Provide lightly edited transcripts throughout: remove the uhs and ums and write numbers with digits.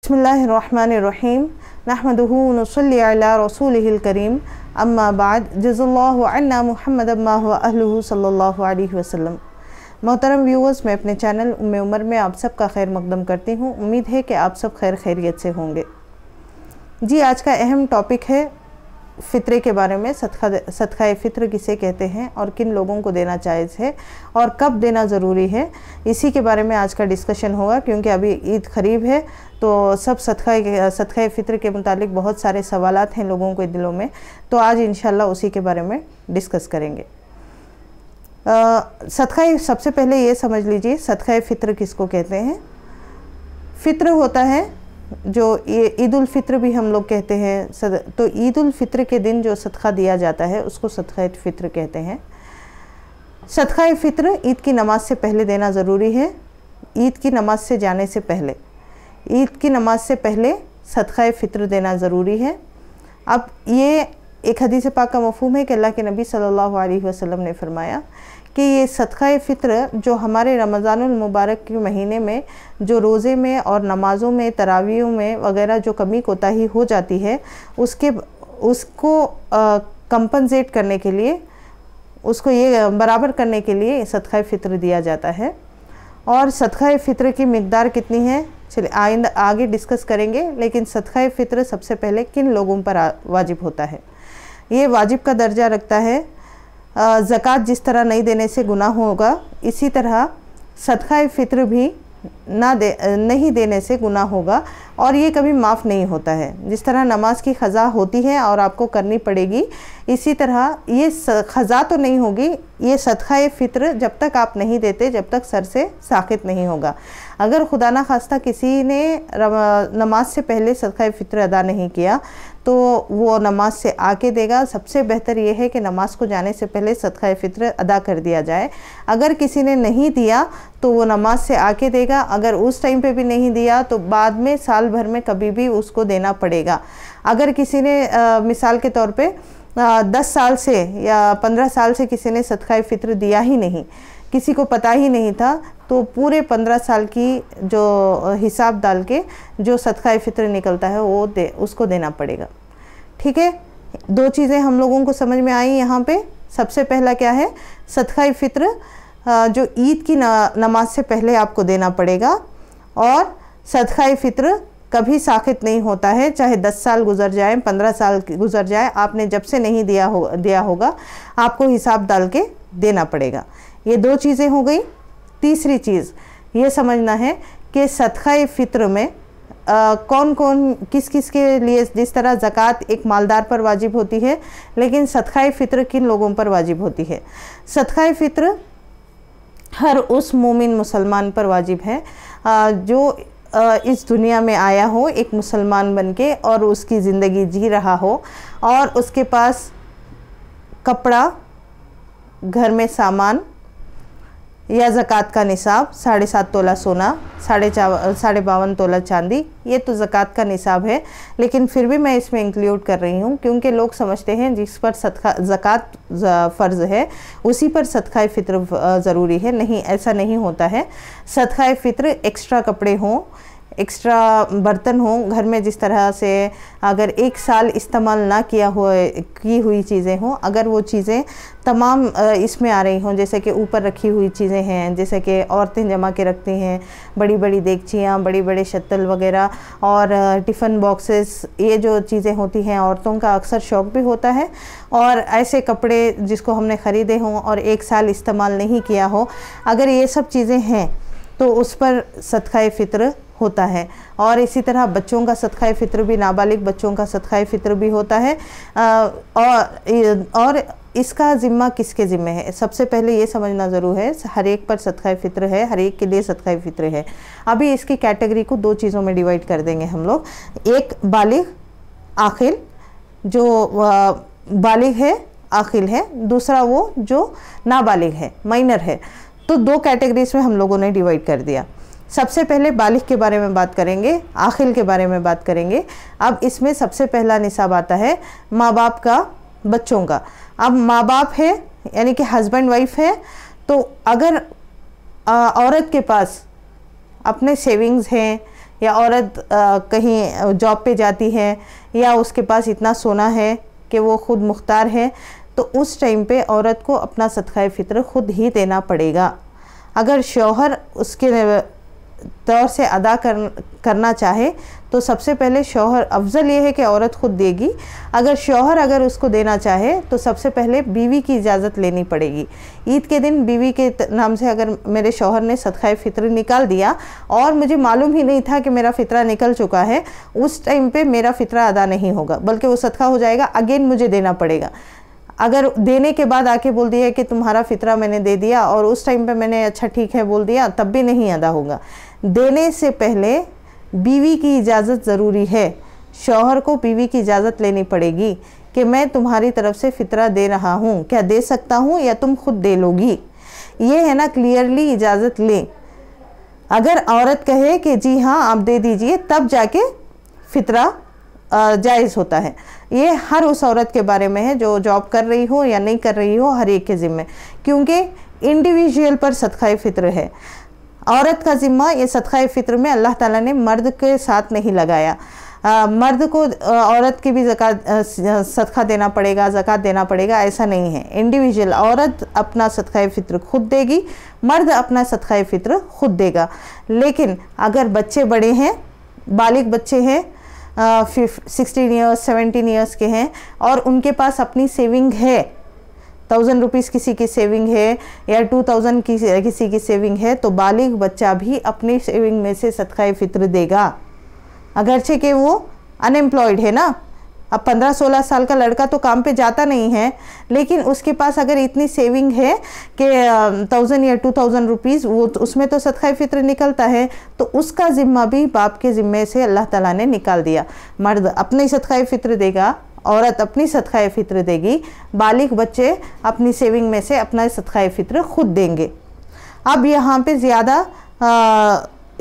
बिस्मिल्लाहिर्रहमानिर्रहीम नहमदुहु व नुसल्ली अला रसूलिहिल करीम अम्मा बाद जज़ल्लाहु अन्ना मुहम्मदन मा हुवा अहलुहु सल्लल्लाहु अलैहि वसल्लम। मोहतरम व्यूअर्स, मैं अपने चैनल उम्मे उमर में आप सब का खैर मकदम करती हूँ। उम्मीद है कि आप सब खैर खैरियत से होंगे। जी, आज का अहम टॉपिक है फ़ित्रे के बारे में। सदका फ़ित्र किसे कहते हैं और किन लोगों को देना जायज़ है और कब देना ज़रूरी है, इसी के बारे में आज का डिस्कशन होगा। क्योंकि अभी ईद करीब है तो सब सदका फ़ित्र के मुतालिक बहुत सारे सवालात हैं लोगों के दिलों में, तो आज इंशाल्लाह उसी के बारे में डिस्कस करेंगे। सबसे पहले ये समझ लीजिए सदका फ़ित्र किसको कहते हैं। फ़ित्र होता है जो ईद उल फ़ित्र भी हम लोग कहते हैं। तो ईद उल फ़ित्र के दिन जो सदका दिया जाता है उसको सदका फ़ित्र कहते हैं। सदका फ़ित्र ईद की नमाज से पहले देना ज़रूरी है। ईद की नमाज से जाने से पहले, ईद की नमाज से पहले सदका फ़ित्र देना ज़रूरी है। अब ये एक हदीस पाक का मफ़हूम है कि अल्लाह के नबी सल्लल्लाहु अलैहि वसल्लम ने फरमाया कि ये सदका फ़ित्र जो हमारे रमज़ानुल मुबारक के महीने में जो रोज़े में और नमाज़ों में, तरावियों में वग़ैरह जो कमी कोताही हो जाती है उसको कंपनसेट करने के लिए, उसको ये बराबर करने के लिए सदका फ़ित्र दिया जाता है। और सदका फ़ित्र की मिक़दार कितनी है चलिए आगे डिस्कस करेंगे। लेकिन सदका फ़ित्र सबसे पहले किन लोगों पर वाजिब होता है। ये वाजिब का दर्जा रखता है। ज़कात जिस तरह नहीं देने से गुनाह होगा, इसी तरह सदका फ़ित्र भी नहीं देने से गुनाह होगा और ये कभी माफ़ नहीं होता है। जिस तरह नमाज की क़ज़ा होती है और आपको करनी पड़ेगी, इसी तरह ये क़ज़ा तो नहीं होगी, ये सदका फ़ित्र जब तक आप नहीं देते, जब तक सर से साक़ित नहीं होगा। अगर खुदा ना खास्ता किसी ने नमाज से पहले सदका फ़ित्र अदा नहीं किया तो वो नमाज से आके देगा। सबसे बेहतर ये है कि नमाज को जाने से पहले सदका फ़ित्र अदा कर दिया जाए। अगर किसी ने नहीं दिया तो वो नमाज से आके देगा। अगर उस टाइम पे भी नहीं दिया तो बाद में साल भर में कभी भी उसको देना पड़ेगा। अगर किसी ने मिसाल के तौर पे 10 साल से या 15 साल से किसी ने सदका फ़ित्र दिया ही नहीं, किसी को पता ही नहीं था, तो पूरे 15 साल की जो हिसाब डाल के जो सदका फ़ित्र निकलता है वो उसको देना पड़ेगा। ठीक है, दो चीज़ें हम लोगों को समझ में आई यहाँ पे। सबसे पहला क्या है, सदका फ़ित्र जो ईद की नमाज से पहले आपको देना पड़ेगा। और सदका फ़ित्र कभी साक़ित नहीं होता है, चाहे 10 साल गुज़र जाए, 15 साल गुज़र जाए, आपने जब से नहीं दिया होगा आपको हिसाब डाल के देना पड़ेगा। ये दो चीज़ें हो गई। तीसरी चीज़ ये समझना है कि सदका फ़ित्र में कौन कौन किस किस के लिए, जिस तरह ज़कात एक मालदार पर वाजिब होती है, लेकिन सदका फ़ित्र किन लोगों पर वाजिब होती है। सदका फ़ित्र हर उस मोमिन मुसलमान पर वाजिब है जो इस दुनिया में आया हो एक मुसलमान बनके और उसकी ज़िंदगी जी रहा हो और उसके पास कपड़ा, घर में सामान या ज़कात का निसाब 7.5 तोला सोना, 52.5 तोला चांदी, ये तो ज़कात का निसाब है। लेकिन फिर भी मैं इसमें इंक्लूड कर रही हूँ क्योंकि लोग समझते हैं जिस पर ज़कात फ़र्ज़ है उसी पर सदका फ़ित्र ज़रूरी है। नहीं, ऐसा नहीं होता है। सदका फ़ित्र एक्स्ट्रा कपड़े हों, एक्स्ट्रा बर्तन हों, घर में जिस तरह से अगर 1 साल इस्तेमाल ना की हुई चीज़ें हों, अगर वो चीज़ें तमाम इसमें आ रही हों, जैसे कि ऊपर रखी हुई चीज़ें हैं, जैसे कि औरतें जमा के रखती हैं बड़ी बड़ी देगचियाँ, बड़े बड़े शत्तल वगैरह और टिफ़िन बॉक्सेस, ये जो चीज़ें होती हैं औरतों का अक्सर शौक़ भी होता है। और ऐसे कपड़े जिसको हमने ख़रीदे हों और 1 साल इस्तेमाल नहीं किया हो, अगर ये सब चीज़ें हैं तो उस पर सदका फ़ित्र होता है। और इसी तरह बच्चों का सदका फ़ित्र भी, नाबालिग बच्चों का सदका फ़ित्र भी होता है। और इसका ज़िम्मा किसके ज़िम्मे है, सबसे पहले ये समझना ज़रूर है। हर एक पर सदका फ़ित्र है, हर एक के लिए सदका फ़ित्र है। अभी इसकी कैटेगरी को 2 चीज़ों में डिवाइड कर देंगे हम लोग। एक बालिग आखिल, जो बालिग है आखिल है, दूसरा वो जो नाबालिग है, माइनर है। तो 2 कैटेगरीज में हम लोगों ने डिवाइड कर दिया। सबसे पहले बालिग के बारे में बात करेंगे, आखिल के बारे में बात करेंगे। अब इसमें सबसे पहला निसाब आता है माँ बाप का, बच्चों का। अब माँ बाप है यानी कि हस्बैंड वाइफ है, तो अगर औरत के पास अपने सेविंग्स हैं या औरत कहीं जॉब पे जाती है या उसके पास इतना सोना है कि वो खुद मुख्तार है, तो उस टाइम पे औरत को अपना सदक़ा फ़ित्र खुद ही देना पड़ेगा। अगर शौहर उसके तौर से अदा करना चाहे तो सबसे पहले शौहर, अफजल ये है कि औरत खुद देगी। अगर शौहर अगर उसको देना चाहे तो सबसे पहले बीवी की इजाज़त लेनी पड़ेगी। ईद के दिन बीवी के नाम से अगर मेरे शौहर ने सदक़ा फ़ित्र निकाल दिया और मुझे मालूम ही नहीं था कि मेरा फ़ितरा निकल चुका है, उस टाइम पे मेरा फ़ितरा अदा नहीं होगा, बल्कि वो सदक़ा हो जाएगा, अगेन मुझे देना पड़ेगा। अगर देने के बाद आके बोल दिया कि तुम्हारा फ़ितरा मैंने दे दिया और उस टाइम पे मैंने अच्छा ठीक है बोल दिया, तब भी नहीं अदा होगा। देने से पहले बीवी की इजाज़त ज़रूरी है। शौहर को बीवी की इजाज़त लेनी पड़ेगी कि मैं तुम्हारी तरफ से फ़ितरा दे रहा हूँ, क्या दे सकता हूँ या तुम खुद दे लोगी, ये है ना, क्लियरली इजाज़त लें। अगर औरत कहे कि जी हाँ आप दे दीजिए, तब जाके फ़ितरा जायज़ होता है। ये हर उस औरत के बारे में है जो जॉब कर रही हो या नहीं कर रही हो, हर एक के ज़िम्मे, क्योंकि इंडिविजुअल पर सदक़ा फ़ित्र है। औरत का ज़िम्मा ये सदक़ा फ़ित्र में अल्लाह ताला ने मर्द के साथ नहीं लगाया। मर्द को औरत की भी सदक़ा देना पड़ेगा, ज़कात देना पड़ेगा, ऐसा नहीं है। इंडिविजुअल औरत अपना सदक़ा फ़ित्र खुद देगी, मर्द अपना सदक़ा फ़ित्र खुद देगा। लेकिन अगर बच्चे बड़े हैं, बालिग बच्चे हैं, 16 ईयर्स 17 ईयर्स के हैं और उनके पास अपनी सेविंग है, 1000 रुपीज़ किसी की सेविंग है या 2000 की किसी की सेविंग है, तो बालिग बच्चा भी अपनी सेविंग में से सदक़ा फ़ित्र देगा, अगरचे कि वो अनएम्प्लॉयड है ना। अब 15-16 साल का लड़का तो काम पे जाता नहीं है, लेकिन उसके पास अगर इतनी सेविंग है कि 1000 या 2000 रुपीज़, वो उसमें तो सदक़ा फ़ित्र निकलता है, तो उसका ज़िम्मा भी बाप के ज़िम्मे से अल्लाह ताला ने निकाल दिया। मर्द अपनी सदक़ा फ़ित्र देगा, औरत अपनी सदक़ा फ़ित्र देगी, बालिग बच्चे अपनी सेविंग में से अपना सदक़ा फ़ित्र खुद देंगे। अब यहाँ पे ज़्यादा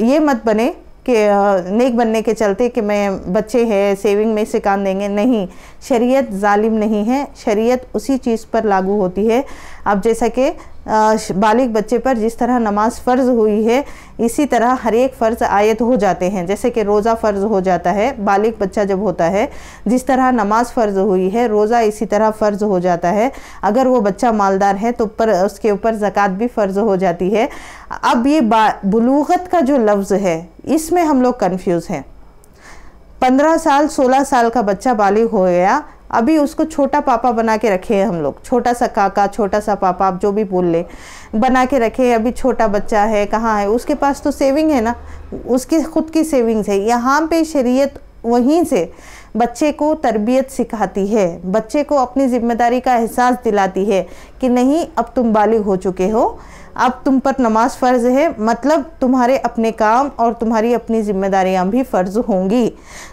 ये मत बने कि नेक बनने के चलते कि मैं बच्चे हैं सेविंग में से काम देंगे, नहीं, शरीयत जालिम नहीं है। शरीयत उसी चीज़ पर लागू होती है। अब जैसा कि बालिग बच्चे पर जिस तरह नमाज फ़र्ज़ हुई है, इसी तरह हर एक फ़र्ज़ आयत हो जाते हैं। जैसे कि रोज़ा फ़र्ज़ हो जाता है बालिग बच्चा जब होता है, जिस तरह नमाज फ़र्ज़ हुई है, रोज़ा इसी तरह फ़र्ज़ हो जाता है। अगर वो बच्चा मालदार है तो उसके ऊपर ज़कात भी फ़र्ज़ हो जाती है। अब ये बुलूगत का जो लफ्ज़ है, इसमें हम लोग कन्फ्यूज़ हैं। 15 साल 16 साल का बच्चा बालिग हो गया, अभी उसको छोटा पापा बना के रखे हैं हम लोग, छोटा सा काका, छोटा सा पापा, आप जो भी बोल ले, बना के रखे। अभी छोटा बच्चा है, कहाँ है, उसके पास तो सेविंग है ना, उसकी खुद की सेविंग्स है। यहाँ पे शरीयत वहीं से बच्चे को तरबियत सिखाती है, बच्चे को अपनी ज़िम्मेदारी का एहसास दिलाती है कि नहीं, अब तुम बालिग हो चुके हो, अब तुम पर नमाज फ़र्ज़ है, मतलब तुम्हारे अपने काम और तुम्हारी अपनी ज़िम्मेदारियां भी फ़र्ज़ होंगी।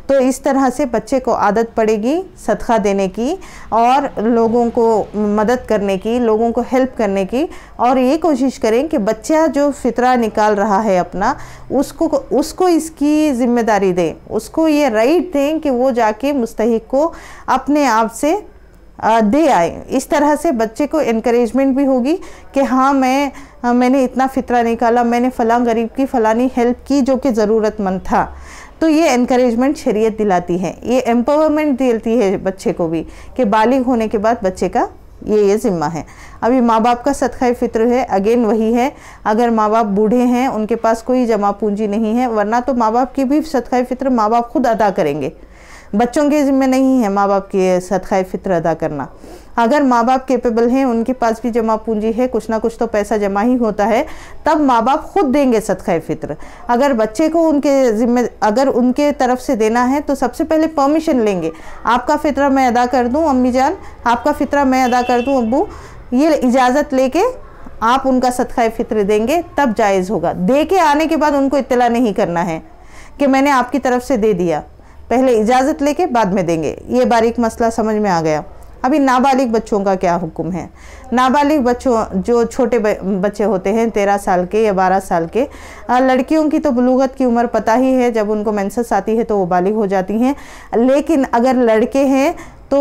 तो इस तरह से बच्चे को आदत पड़ेगी सदक़ा देने की और लोगों को मदद करने की, लोगों को हेल्प करने की। और ये कोशिश करें कि बच्चा जो फ़ितरा निकाल रहा है अपना, उसको इसकी ज़िम्मेदारी दें, उसको ये राइट दें कि वो जाके मुस्तहिक़ को अपने आप से दे आए। इस तरह से बच्चे को इनकरेजमेंट भी होगी कि हाँ मैंने इतना फ़ितरा निकाला, मैंने फ़लाँ गरीब की फ़लानी हेल्प की जो कि ज़रूरतमंद था। तो ये इनकरेजमेंट शरीयत दिलाती है, ये एम्पावरमेंट देती है बच्चे को भी कि बालिग होने के बाद बच्चे का ये ज़िम्मा है। अभी माँ बाप का सदक़ा फ़ित्र है, अगेन वही है, अगर माँ बाप बूढ़े हैं, उनके पास कोई जमा पूंजी नहीं है, वरना तो माँ बाप की भी सदक़ा फ़ित्र माँ बाप खुद अदा करेंगे, बच्चों के ज़िम्मे नहीं है माँ बाप के सदक़ा फ़ित्र अदा करना। अगर माँ बाप कैपेबल हैं, उनके पास भी जमा पूंजी है, कुछ ना कुछ तो पैसा जमा ही होता है, तब माँ बाप खुद देंगे सदक़ा फ़ित्र। अगर बच्चे को उनके ज़िम्मे अगर उनके तरफ से देना है तो सबसे पहले परमिशन लेंगे, आपका फ़ितरा मैं अदा कर दूँ अम्मी जान, आपका फ़ितरा मैं अदा कर दूँ अब्बू, ये इजाज़त लेके आप उनका सदक़ा फ़ित्र देंगे, तब जायज़ होगा। दे के आने के बाद उनको इत्तला नहीं करना है कि मैंने आपकी तरफ से दे दिया, पहले इजाज़त लेके बाद में देंगे। ये बारीक मसला समझ में आ गया। अभी नाबालिग बच्चों का क्या हुक्म है। नाबालिग बच्चों जो छोटे बच्चे होते हैं 13 साल के या 12 साल के, लड़कियों की तो बुलूगत की उम्र पता ही है, जब उनको मेंसेस आती है तो वो बालिग हो जाती हैं। लेकिन अगर लड़के हैं तो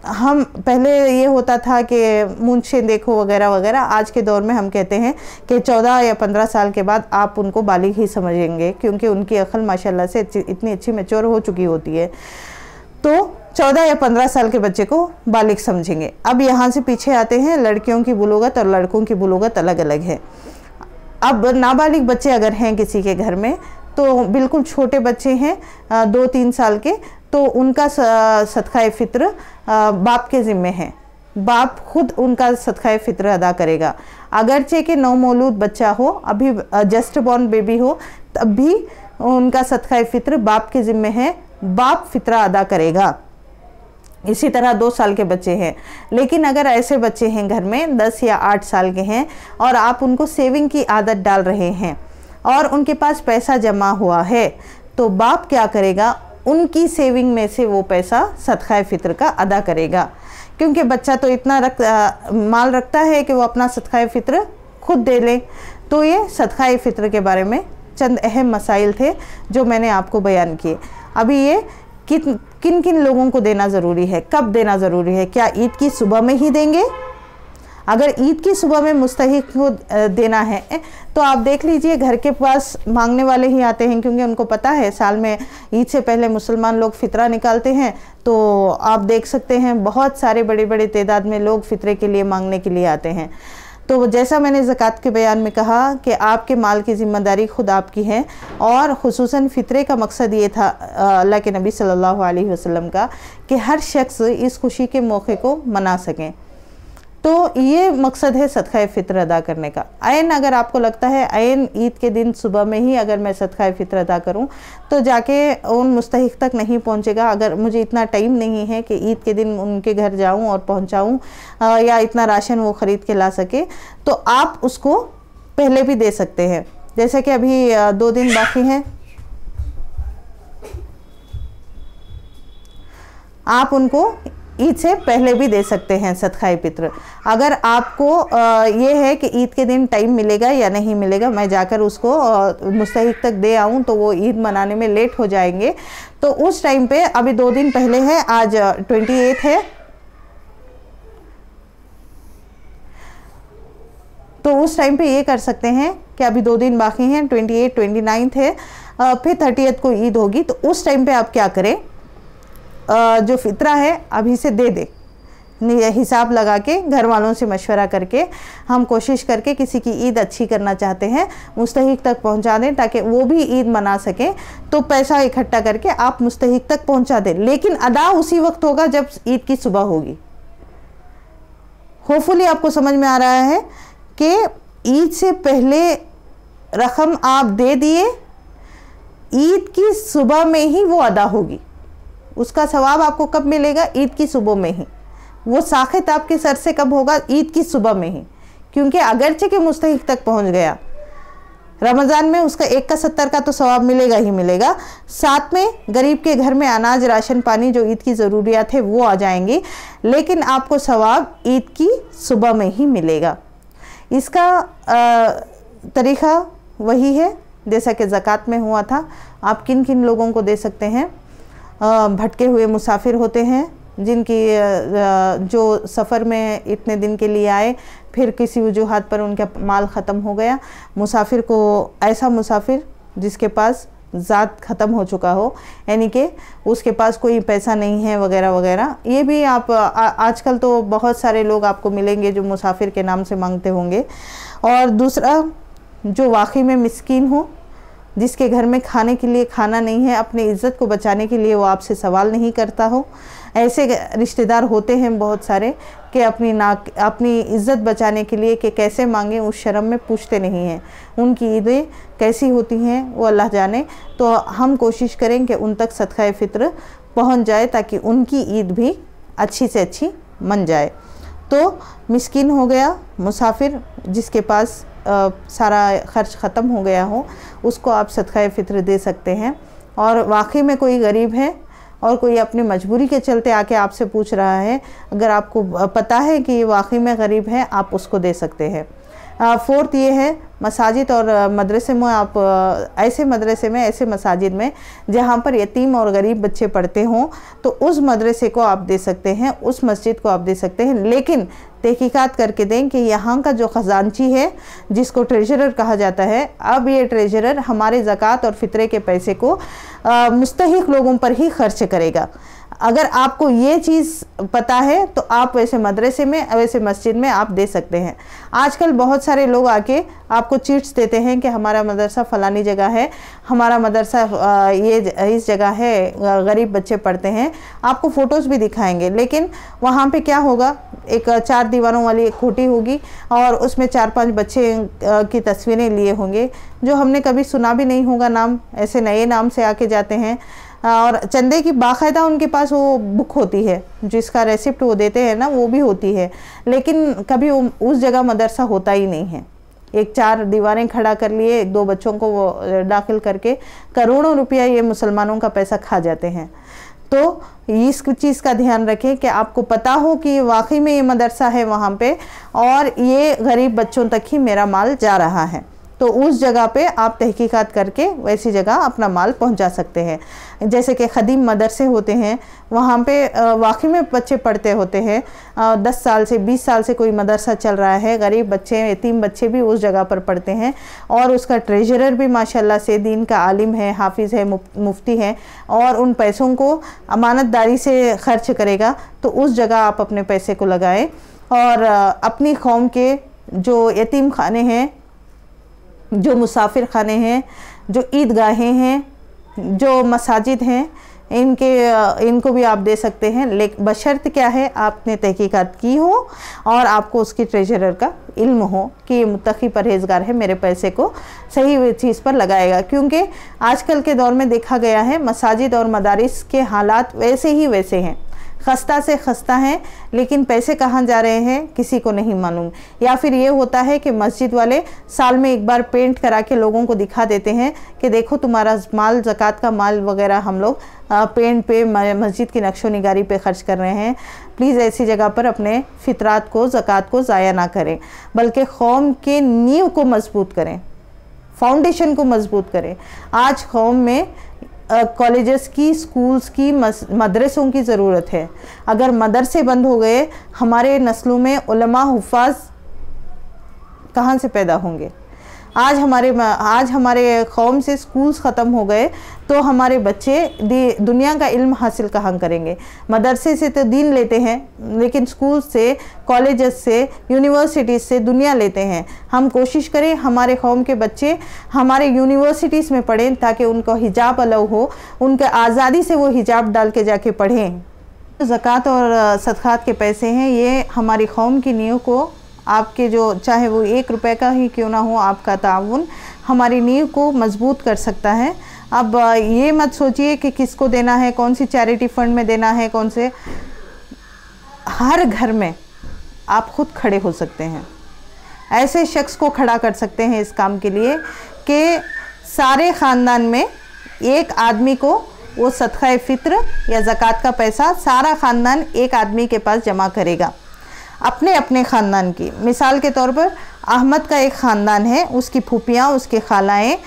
हम पहले ये होता था कि मूंछें देखो वगैरह वगैरह, आज के दौर में हम कहते हैं कि 14 या 15 साल के बाद आप उनको बालिग ही समझेंगे, क्योंकि उनकी अक्ल माशाल्लाह से इतनी अच्छी मैच्योर हो चुकी होती है। तो 14 या 15 साल के बच्चे को बालिग समझेंगे। अब यहाँ से पीछे आते हैं, लड़कियों की बुलूगत और लड़कों की बुलूगत अलग अलग है। अब नाबालिग बच्चे अगर हैं किसी के घर में, तो बिल्कुल छोटे बच्चे हैं 2-3 साल के, तो उनका सदक़ाए फ़ित्र बाप के ज़िम्मे है। बाप खुद उनका सदक़ाए फ़ित्र अदा करेगा। अगरचे कि नवमौलूद बच्चा हो, अभी जस्ट बॉर्न बेबी हो, तब भी उनका सदक़ाए फ़ित्र बाप के ज़िम्मे है, बाप फ़ितरा अदा करेगा। इसी तरह 2 साल के बच्चे हैं। लेकिन अगर ऐसे बच्चे हैं घर में 10 या 8 साल के हैं और आप उनको सेविंग की आदत डाल रहे हैं और उनके पास पैसा जमा हुआ है, तो बाप क्या करेगा, उनकी सेविंग में से वो पैसा सदक़ाए फ़ित्र का अदा करेगा। क्योंकि बच्चा तो इतना माल रखता है कि वो अपना सदक़ाए फ़ित्र खुद दे ले। तो ये सदक़ाए फ़ित्र के बारे में चंद अहम मसाइल थे जो मैंने आपको बयान किए। अभी ये किन किन लोगों को देना ज़रूरी है, कब देना ज़रूरी है, क्या ईद की सुबह में ही देंगे? अगर ईद की सुबह में मुस्तहिक को देना है तो आप देख लीजिए, घर के पास मांगने वाले ही आते हैं, क्योंकि उनको पता है साल में ईद से पहले मुसलमान लोग फ़ितरा निकालते हैं। तो आप देख सकते हैं बहुत सारे बड़े बड़े तादाद में लोग फ़ितरे के लिए मांगने के लिए आते हैं। तो जैसा मैंने ज़कात के बयान में कहा कि आपके माल की ज़िम्मेदारी खुद आपकी है, और ख़ुसूसन फ़ितरे का मकसद ये था अल्लाह के नबी सल्लल्लाहु अलैहि वसल्लम का कि हर शख्स इस खुशी के मौके को मना सकें। तो ये मकसद है सदक़ाए फ़ित्र अदा करने का। ऐन अगर आपको लगता है ऐन ईद के दिन सुबह में ही अगर मैं सदक़ाए फ़ित्र अदा करूं, तो जाके उन मुस्तहिक तक नहीं पहुंचेगा। अगर मुझे इतना टाइम नहीं है कि ईद के दिन उनके घर जाऊं और पहुंचाऊं, या इतना राशन वो ख़रीद के ला सके, तो आप उसको पहले भी दे सकते हैं। जैसे कि अभी 2 दिन बाकी हैं, आप उनको ईद से पहले भी दे सकते हैं सदक़ाए फ़ित्र। अगर आपको ये है कि ईद के दिन टाइम मिलेगा या नहीं मिलेगा, मैं जाकर उसको मुस्तहिक तक दे आऊँ तो वो ईद मनाने में लेट हो जाएंगे, तो उस टाइम पे अभी 2 दिन पहले है, आज 28 है, तो उस टाइम पे ये कर सकते हैं कि अभी 2 दिन बाकी हैं, 28, 29 है, फिर 30 को ईद होगी। तो उस टाइम पे आप क्या करें, जो फ़ितरा है अभी से दे दे, हिसाब लगा के घर वालों से मशवरा करके हम कोशिश करके किसी की ईद अच्छी करना चाहते हैं मुस्तहिक तक पहुंचा दें, ताकि वो भी ईद मना सकें। तो पैसा इकट्ठा करके आप मुस्तहिक तक पहुंचा दें, लेकिन अदा उसी वक्त होगा जब ईद की सुबह होगी। होपफुली आपको समझ में आ रहा है कि ईद से पहले रकम आप दे दिए, ईद की सुबह में ही वो अदा होगी। उसका सवाब आपको कब मिलेगा? ईद की सुबह में ही। वो साखित आपके सर से कब होगा? ईद की सुबह में ही, क्योंकि अगरचे के मुस्तहिक तक पहुंच गया। रमज़ान में उसका 1 का 70 का तो सवाब मिलेगा ही मिलेगा, साथ में गरीब के घर में अनाज, राशन पानी, जो ईद की ज़रूरियात है वो आ जाएंगी, लेकिन आपको सवाब ईद की सुबह में ही मिलेगा। इसका तरीक़ा वही है जैसा कि ज़कात में हुआ था। आप किन किन लोगों को दे सकते हैं? भटके हुए मुसाफिर होते हैं, जिनकी जो सफ़र में इतने दिन के लिए आए, फिर किसी वजूहात पर उनका माल ख़त्म हो गया। मुसाफिर को, ऐसा मुसाफिर जिसके पास ज़ात ख़त्म हो चुका हो, यानी कि उसके पास कोई पैसा नहीं है वगैरह वगैरह, ये भी आप आजकल तो बहुत सारे लोग आपको मिलेंगे जो मुसाफिर के नाम से मांगते होंगे। और दूसरा, जो वाकई में मिस्कीन हो, जिसके घर में खाने के लिए खाना नहीं है, अपनी इज़्ज़त को बचाने के लिए वो आपसे सवाल नहीं करता हो। ऐसे रिश्तेदार होते हैं बहुत सारे कि अपनी इज़्ज़त बचाने के लिए कि कैसे मांगें उस शर्म में पूछते नहीं हैं। उनकी ईदें कैसी होती हैं वो अल्लाह जाने। तो हम कोशिश करें कि उन तक सदक़ाए फ़ित्र पहुंच जाए, ताकि उनकी ईद भी अच्छी से अच्छी मन जाए। तो मिस्कीन हो गया, मुसाफिर जिसके पास सारा ख़र्च ख़त्म हो गया हो, उसको आप सदक़ाए फ़ित्र दे सकते हैं। और वाकई में कोई गरीब है और कोई अपनी मजबूरी के चलते आके आपसे पूछ रहा है, अगर आपको पता है कि ये वाकई में गरीब है, आप उसको दे सकते हैं। फोर्थ ये है मसाजिद और मदरसे में आप ऐसे मदरसे में, ऐसे मसाजिद में जहाँ पर यतीम और गरीब बच्चे पढ़ते हों तो उस मदरसे को आप दे सकते हैं, उस मस्जिद को आप दे सकते हैं। लेकिन तहकीकात करके दें कि यहाँ का जो ख़जानची है, जिसको ट्रेजरर कहा जाता है, अब ये ट्रेजरर हमारे ज़कात और फ़ितरे के पैसे को मुस्तहिक लोगों पर ही खर्च करेगा। अगर आपको ये चीज़ पता है तो आप वैसे मदरसे में, वैसे मस्जिद में आप दे सकते हैं। आजकल बहुत सारे लोग आके आपको चिट्स देते हैं कि हमारा मदरसा फ़लानी जगह है, हमारा मदरसा ये इस जगह है, गरीब बच्चे पढ़ते हैं, आपको फ़ोटोज़ भी दिखाएंगे। लेकिन वहाँ पे क्या होगा, एक 4 दीवारों वाली एक खूंटी होगी और उसमें 4-5 बच्चे की तस्वीरें लिए होंगे, जो हमने कभी सुना भी नहीं होगा नाम, ऐसे नए नाम से आके जाते हैं। और चंदे की बाकायदा उनके पास वो बुक होती है, जिसका रेसिप्ट वो देते हैं ना, वो भी होती है, लेकिन कभी उस जगह मदरसा होता ही नहीं है। एक 4 दीवारें खड़ा कर लिए, 1-2 बच्चों को वो दाखिल करके करोड़ों रुपया ये मुसलमानों का पैसा खा जाते हैं। तो इस चीज़ का ध्यान रखें कि आपको पता हो कि वाकई में ये मदरसा है वहाँ पे और ये गरीब बच्चों तक ही मेरा माल जा रहा है, तो उस जगह पे आप तहकीकात करके वैसी जगह अपना माल पहुंचा सकते हैं। जैसे कि खदीम मदरसे होते हैं, वहाँ पे वाकई में बच्चे पढ़ते होते हैं, 10 साल से 20 साल से कोई मदरसा चल रहा है, गरीब बच्चे, यतीम बच्चे भी उस जगह पर पढ़ते हैं और उसका ट्रेजरर भी माशाल्लाह से दीन का आलिम है, हाफिज़ है, मुफ्ती है और उन पैसों को अमानतदारी से खर्च करेगा। तो उस जगह आप अपने पैसे को लगाएं और अपनी कौम के जो यतीम खाने हैं, जो मुसाफिर खाने हैं, जो ईदगाहें हैं, जो मसाजिद हैं, इनको भी आप दे सकते हैं। लेकिन बशर्त क्या है, आपने तहकीकात की हो और आपको उसकी ट्रेजरर का इल्म हो कि ये मुत्तकी परहेजगार है, मेरे पैसे को सही चीज़ पर लगाएगा। क्योंकि आजकल के दौर में देखा गया है मसाजिद और मदारिस के हालात वैसे ही वैसे हैं, खस्ता से खस्ता हैं, लेकिन पैसे कहाँ जा रहे हैं किसी को नहीं मालूम। या फिर ये होता है कि मस्जिद वाले साल में एक बार पेंट करा के लोगों को दिखा देते हैं कि देखो तुम्हारा माल, ज़कात का माल वगैरह हम लोग पेंट पे, मस्जिद की नक्शो निगारी पे खर्च कर रहे हैं। प्लीज़ ऐसी जगह पर अपने फितरात को, ज़कात को ज़ाया ना करें, बल्कि कौम के नींव को मजबूत करें, फाउंडेशन को मजबूत करें। आज कौम में कॉलेजेस की, स्कूल्स की, मदरसों की ज़रूरत है। अगर मदरसे बंद हो गए, हमारे नस्लों में उलमा, हुफ़ाज़ कहाँ से पैदा होंगे। आज हमारे कौम से स्कूल्स ख़त्म हो गए तो हमारे बच्चे दुनिया का इल्म हासिल कहाँ करेंगे। मदरसे से तो दीन लेते हैं, लेकिन स्कूल से, कॉलेजेस से, यूनिवर्सिटीज़ से दुनिया लेते हैं। हम कोशिश करें हमारे कौम के बच्चे हमारे यूनिवर्सिटीज़ में पढ़ें ताकि उनको हिजाब अलाउ हो, उनके आज़ादी से वो हिजाब डाल के जाके पढ़ें। ज़कात और सदक़ात के पैसे हैं, ये हमारी कौम की नींव को, आपके जो चाहे वो 1 रुपए का ही क्यों ना हो, आपका ताउन हमारी नींव को मजबूत कर सकता है। अब ये मत सोचिए कि किसको देना है, कौन सी चैरिटी फंड में देना है, कौन से, हर घर में आप खुद खड़े हो सकते हैं। ऐसे शख्स को खड़ा कर सकते हैं इस काम के लिए कि सारे ख़ानदान में एक आदमी को वो सदक़ा फ़ित्र या ज़कात का पैसा सारा ख़ानदान एक आदमी के पास जमा करेगा, अपने अपने ख़ानदान की। मिसाल के तौर पर अहमद का एक ख़ानदान है, उसकी फूफियाँ, उसके खालाएँ,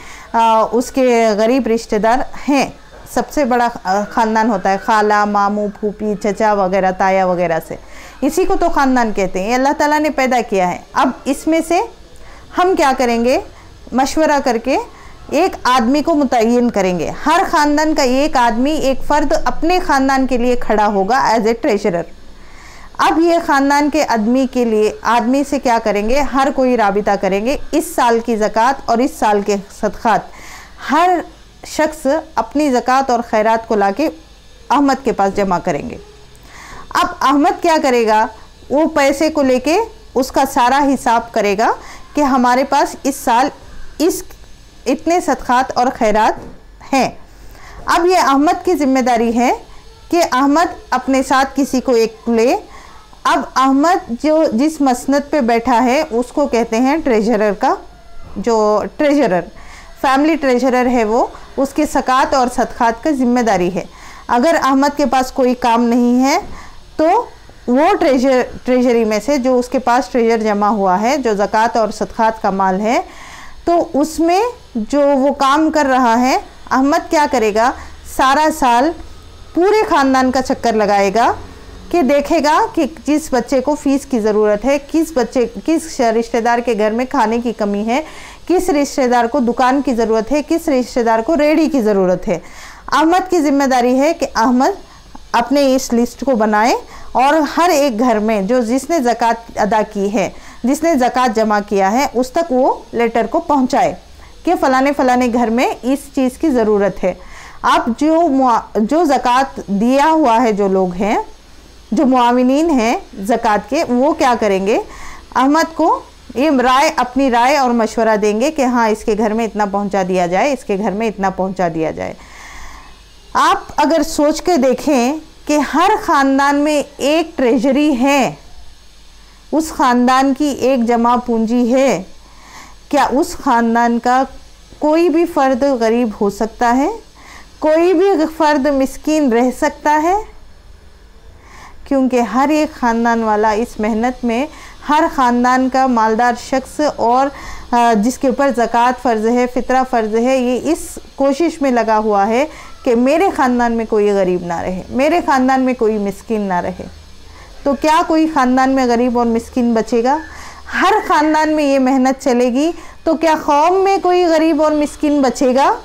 उसके गरीब रिश्तेदार हैं, सबसे बड़ा ख़ानदान होता है, खाला, मामू, फूफी, चचा वगैरह, ताया वगैरह से, इसी को तो ख़ानदान कहते हैं। अल्लाह ताला ने पैदा किया है। अब इसमें से हम क्या करेंगे, मशवरा करके एक आदमी को मुतय्यन करेंगे। हर ख़ानदान का एक आदमी, एक फ़र्द अपने ख़ानदान के लिए खड़ा होगा एज ए ट्रेजरर। अब ये ख़ानदान के आदमी से क्या करेंगे, हर कोई राबिता करेंगे, इस साल की ज़कात और इस साल के सदक़ात हर शख्स अपनी ज़कात और खैरात को लाके अहमद के पास जमा करेंगे। अब अहमद क्या करेगा, वो पैसे को लेके उसका सारा हिसाब करेगा कि हमारे पास इस साल इतने सदक़ात और खैरात हैं। अब ये अहमद की ज़िम्मेदारी है कि अहमद अपने साथ किसी को एक ले। अब अहमद जो जिस मसनद पे बैठा है उसको कहते हैं ट्रेजरर का, जो ट्रेजरर फैमिली ट्रेजरर है, वो उसके ज़कात और सदक़ात का ज़िम्मेदारी है। अगर अहमद के पास कोई काम नहीं है तो वो ट्रेजरी में से जो उसके पास ट्रेजर जमा हुआ है, जो ज़कात और सदक़ात का माल है, तो उसमें जो वो काम कर रहा है, अहमद क्या करेगा, सारा साल पूरे ख़ानदान का चक्कर लगाएगा कि देखेगा कि जिस बच्चे को फ़ीस की ज़रूरत है, किस रिश्तेदार के घर में खाने की कमी है, किस रिश्तेदार को दुकान की ज़रूरत है, किस रिश्तेदार को रेहड़ी की ज़रूरत है। अहमद की ज़िम्मेदारी है कि अहमद अपने इस लिस्ट को बनाए और हर एक घर में जो जिसने ज़कात अदा की है, जिसने ज़कात जमा किया है, उस तक वो लेटर को पहुंचाए कि फ़लाने घर में इस चीज़ की ज़रूरत है। अब जो ज़कात दिया हुआ है, जो लोग हैं, जो मुआविनीन हैं ज़कात के, वो क्या करेंगे, अहमद को ये अपनी राय और मशवरा देंगे कि हाँ, इसके घर में इतना पहुंचा दिया जाए, इसके घर में इतना पहुंचा दिया जाए। आप अगर सोच के देखें कि हर ख़ानदान में एक ट्रेजरी है, उस ख़ानदान की एक जमा पूंजी है, क्या उस ख़ानदान का कोई भी फ़र्द गरीब हो सकता है? कोई भी फ़र्द मिस्कीन रह सकता है? क्योंकि हर एक ख़ानदान वाला इस मेहनत में, हर ख़ानदान का मालदार शख्स और जिसके ऊपर ज़कात फ़र्ज़ है, फ़ितरा फ़र्ज़ है, ये इस कोशिश में लगा हुआ है कि मेरे ख़ानदान में कोई गरीब ना रहे, मेरे ख़ानदान में कोई मिस्कीन ना रहे। तो क्या कोई ख़ानदान में गरीब और मिस्कीन बचेगा? हर ख़ानदान में ये मेहनत चलेगी तो क्या कौम में कोई गरीब और मिस्कीन बचेगा?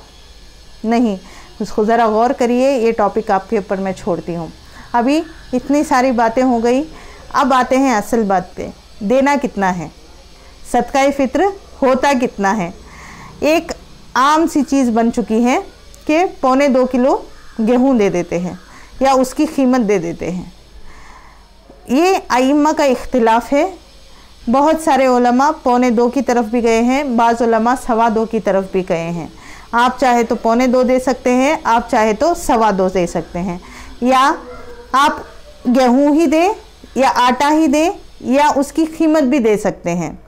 नहीं। उसको ज़रा गौर करिए। ये टॉपिक आपके ऊपर मैं छोड़ती हूँ। अभी इतनी सारी बातें हो गई, अब आते हैं असल बात पे। देना कितना है, सदका फ़ित्र होता कितना है। एक आम सी चीज़ बन चुकी है कि 1.25 किलो गेहूँ दे देते हैं या उसकी कीमत दे देते हैं। ये आइम्मा का इख्तिलाफ है। बहुत सारे उलमा 1.25 की तरफ भी गए हैं, बाज़ उलमा 2.25 की तरफ भी गए हैं। आप चाहे तो 1.25 दे सकते हैं, आप चाहे तो 2.25 दे सकते हैं, या आप गेहूँ ही दे या आटा ही दे या उसकी कीमत भी दे सकते हैं।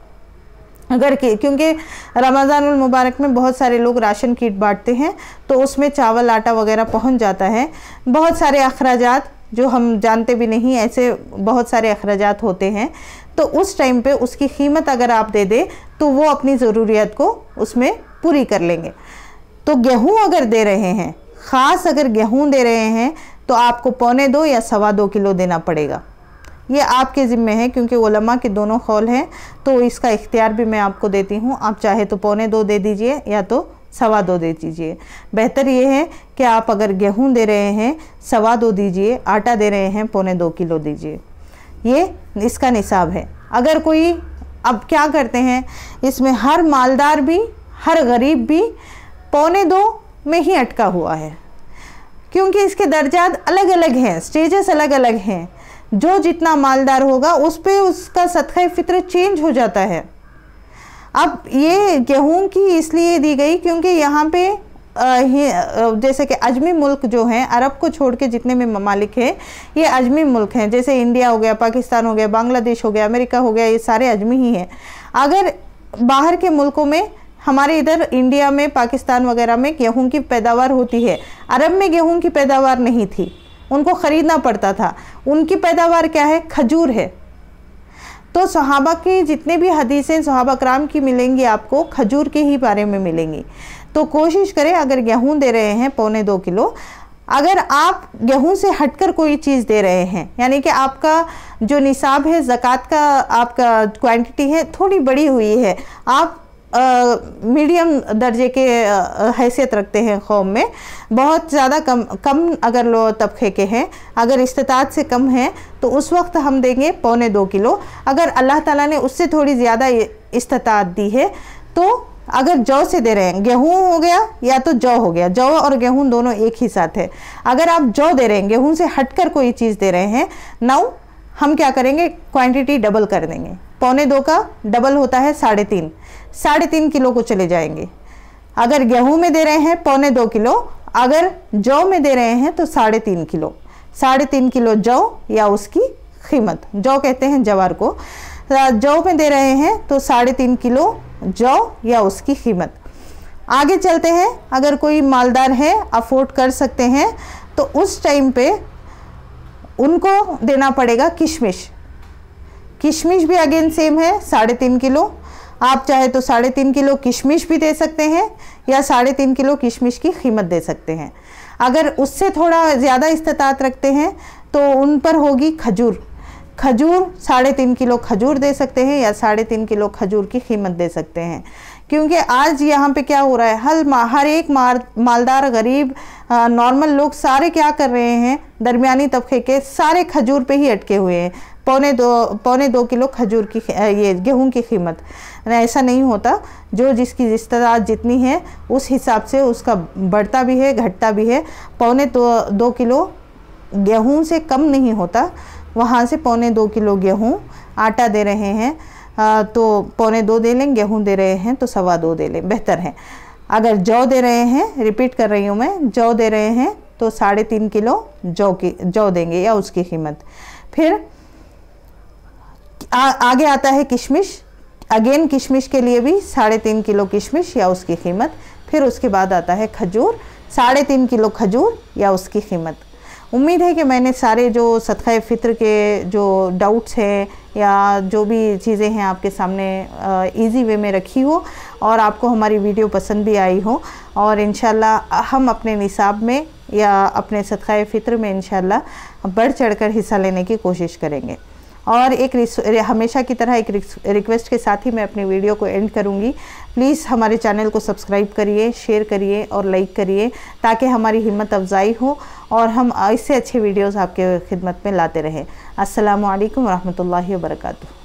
अगर क्योंकि रमज़ानुल मुबारक में बहुत सारे लोग राशन किट बांटते हैं तो उसमें चावल आटा वगैरह पहुंच जाता है। बहुत सारे अखराजात जो हम जानते भी नहीं, ऐसे बहुत सारे अखराजात होते हैं। तो उस टाइम पे उसकी कीमत अगर आप दे दें तो वो अपनी ज़रूरियत को उसमें पूरी कर लेंगे। तो गेहूँ अगर दे रहे हैं, ख़ास अगर गेहूँ दे रहे हैं, तो आपको 1.25 या 2.25 किलो देना पड़ेगा। ये आपके ज़िम्मे है, क्योंकि उलमा के दोनों कौल हैं, तो इसका इख्तियार भी मैं आपको देती हूँ। आप चाहे तो 1.25 दे दीजिए या तो 2.25 दे दीजिए। बेहतर ये है कि आप अगर गेहूँ दे रहे हैं 2.25 दीजिए, आटा दे रहे हैं 1.25 किलो दीजिए। ये इसका निसाब है। अगर कोई, अब क्या करते हैं, इसमें हर मालदार भी, हर गरीब भी 1.25 में ही अटका हुआ है, क्योंकि इसके दर्जात अलग अलग हैं, स्टेजेस अलग अलग हैं। जो जितना मालदार होगा उस पे उसका सदका फ़ित्र चेंज हो जाता है। अब ये गेहूं की इसलिए दी गई क्योंकि यहाँ पे जैसे कि अजमी मुल्क जो हैं, अरब को छोड़ के जितने भी ममालिक हैं ये अजमी मुल्क हैं। जैसे इंडिया हो गया, पाकिस्तान हो गया, बांग्लादेश हो गया, अमेरिका हो गया, ये सारे अजमी ही हैं। अगर बाहर के मुल्कों में, हमारे इधर इंडिया में, पाकिस्तान वगैरह में गेहूं की पैदावार होती है। अरब में गेहूं की पैदावार नहीं थी, उनको ख़रीदना पड़ता था। उनकी पैदावार क्या है, खजूर है। तो सहाबा की जितने भी हदीसें सहाबा कराम की मिलेंगी आपको खजूर के ही बारे में मिलेंगी। तो कोशिश करें, अगर गेहूं दे रहे हैं 1.25 किलो, अगर आप गेहूं से हटकर कोई चीज़ दे रहे हैं, यानी कि आपका जो निसाब है ज़कात का, आपका क्वांटिटी है थोड़ी बड़ी हुई है, आप मीडियम दर्जे के हैसियत रखते हैं कौम में, बहुत ज़्यादा कम अगर लो तबके के हैं, अगर इस्तिताअत से कम है, तो उस वक्त हम देंगे 1.25 किलो। अगर अल्लाह ताला ने उससे थोड़ी ज़्यादा इस्तिताअत दी है, तो अगर जौ से दे रहे हैं, गेहूँ हो गया या तो जौ हो गया, जौ और गेहूँ दोनों एक ही साथ है। अगर आप जौ दे रहे हैं, गेहूँ से हटकर कोई चीज़ दे रहे हैं, नाउ हम क्या करेंगे, क्वांटिटी डबल कर देंगे। 1.25 का डबल होता है 3.5 किलो को चले जाएंगे। अगर गेहूं में दे रहे हैं 1.25 किलो, अगर जौ में दे रहे हैं तो 3.5 किलो। 3.5 किलो जौ या उसकी कीमत, जौ कहते हैं जवार को, जौ में दे रहे हैं तो 3.5 किलो जौ या उसकी कीमत। आगे चलते हैं, अगर कोई मालदार है, अफोर्ड कर सकते हैं, तो उस टाइम पे उनको देना पड़ेगा किशमिश। किशमिश भी अगेन सेम है 3.5 किलो। आप चाहे तो 3.5 किलो किशमिश भी दे सकते हैं या 3.5 किलो किशमिश की कीमत दे सकते हैं। अगर उससे थोड़ा ज़्यादा इस्तात रखते हैं तो उन पर होगी खजूर। खजूर 3.5 किलो खजूर दे सकते हैं या 3.5 किलो खजूर की कीमत दे सकते हैं। क्योंकि आज यहाँ पे क्या हो रहा है, हर एक मालदार गरीब नॉर्मल लोग सारे क्या कर रहे हैं, दरमियानी तबके के सारे खजूर पे ही अटके हुए हैं। पौने दो किलो खजूर की ये गेहूं की कीमत। ऐसा नहीं होता, जो जिसकी इस्तात जितनी है उस हिसाब से उसका बढ़ता भी है घटता भी है। 2 किलो गेहूं से कम नहीं होता, वहाँ से 2 किलो गेहूं आटा दे रहे हैं तो 2.25 दे लें, गेहूं दे रहे हैं तो 2.25 दे लें, बेहतर है। अगर जौ दे रहे हैं, रिपीट कर रही हूँ मैं, जौ दे रहे हैं तो 3.5 किलो जौ देंगे या उसकी कीमत। फिर आगे आता है किशमिश। अगेन किशमिश के लिए भी 3.5 किलो किशमिश या उसकी कीमत। फिर उसके बाद आता है खजूर, 3.5 किलो खजूर या उसकी कीमत। उम्मीद है कि मैंने सारे जो सदक़ा फ़ित्र के जो डाउट्स हैं या जो भी चीज़ें हैं आपके सामने इजी वे में रखी हो और आपको हमारी वीडियो पसंद भी आई हो। और इंशाल्लाह हम अपने निसाब में या अपने सदक़ा फ़ित्र में इंशाल्लाह बढ़ चढ़कर हिस्सा लेने की कोशिश करेंगे। और एक हमेशा की तरह एक रिक्वेस्ट के साथ ही मैं अपनी वीडियो को एंड करूंगी। प्लीज़ हमारे चैनल को सब्सक्राइब करिए, शेयर करिए और लाइक करिए ताकि हमारी हिम्मत अफजाई हो और हम इससे अच्छे वीडियोस आपके खिदमत में लाते रहें। अस्सलामु अलैकुम रहमतुल्लाहि व बरकातुहू।